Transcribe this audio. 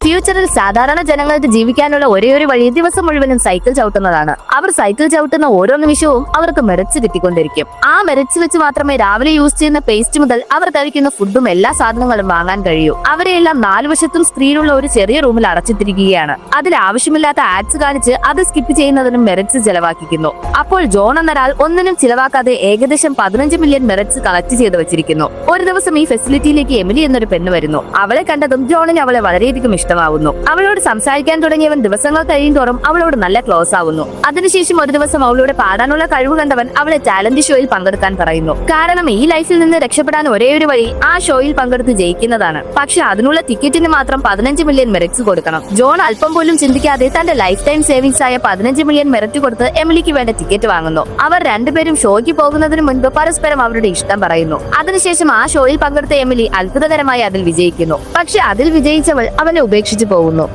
ഫ്യൂച്ചറിൽ സാധാരണ ജനങ്ങൾക്ക് ജീവിക്കാനുള്ള ഒരേയൊരു വഴി ദിവസം മുഴുവനും സൈക്കിൾ ചവിട്ടുന്നതാണ്. അവർ സൈക്കിൾ ചവിട്ടുന്ന ഓരോ നിമിഷവും അവർക്ക് മെറിറ്റ്സ് കിട്ടിക്കൊണ്ടിരിക്കും. ആ മെറിറ്റ്സ് വെച്ച് മാത്രമേ രാവിലെ യൂസ് ചെയ്യുന്ന പേസ്റ്റ് മുതൽ അവർ കഴിക്കുന്ന ഫുഡും എല്ലാ സാധനങ്ങളും വാങ്ങാൻ കഴിയൂ. അവരെയെല്ലാം 4 വശത്തും സ്ക്രീനുള്ള ഒരു ചെറിയ റൂമിൽ അടച്ചിട്ടിരിക്കുകയാണ്. അതിൽ ആവശ്യമില്ലാത്ത ആഡ്സ് കാണിച്ച് അത് സ്കിപ്പ് ചെയ്യുന്നതിനും മെറിറ്റ്സ് ചെലവാക്കിക്കുന്നു. അപ്പോൾ ജോൺ എന്നൊരാൾ ഒന്നിനും ചിലവാക്കാതെ ഏകദേശം 15 മില്യൺ മെറിറ്റ്സ് കളക്ട് ചെയ്ത് വെച്ചിരിക്കുന്നു. ഒരു ദിവസം ഈ ഫെസിലിറ്റിയിലേക്ക് എമിലി എന്നൊരു പെണ്ണ് വരുന്നു. അവളെ കണ്ടതും ജോണിന് അവളെ വളരെയധികം ഇഷ്ടമാവുന്നു. അവളോട് സംസാരിക്കാൻ തുടങ്ങിയവൻ ദിവസങ്ങൾ കഴിയുന്തോറും അവളോട് നല്ല ക്ലോസ് ആവുന്നു. അതിനുശേഷം ഒരു ദിവസം അവളോട് പാടാനുള്ള കഴിവ് കണ്ടവൻ അവളെ ടാലന്റ് ഷോയിൽ പങ്കെടുക്കാൻ പറയുന്നു. കാരണം ഈ ലൈഫിൽ നിന്ന് രക്ഷപ്പെടാൻ ഒരേയൊരു വഴി ആ ഷോയിൽ പങ്കെടുത്ത് ജയിക്കുന്നതാണ്. പക്ഷെ അതിനുള്ള ടിക്കറ്റിന് മാത്രം 15 മില്യൺ മെറിറ്റ്സ് കൊടുക്കണം. ജോൺ അല്പം പോലും ചിന്തിക്കാതെ തന്റെ ലൈഫ് ടൈം സേവിങ്സ് ആയ 15 മില്യൺ മെറിറ്റ് കൊടുത്ത് എമിലിക്ക് വേണ്ട ടിക്കറ്റ് വാങ്ങുന്നു. അവർ രണ്ടുപേരും ഷോയ്ക്ക് പോകുന്നതിന് മുൻപ് പരസ്പരം അവരുടെ ഇഷ്ടം പറയുന്നു. അതിനുശേഷം ആ ഷോയിൽ പങ്കെടുത്ത എമിലി അത്ഭുതകരമായി അതിൽ വിജയിക്കുന്നു. പക്ഷെ അതിൽ വിജയിച്ചവൾ അവനെ ഉപേക്ഷിച്ചു പോകുന്നു.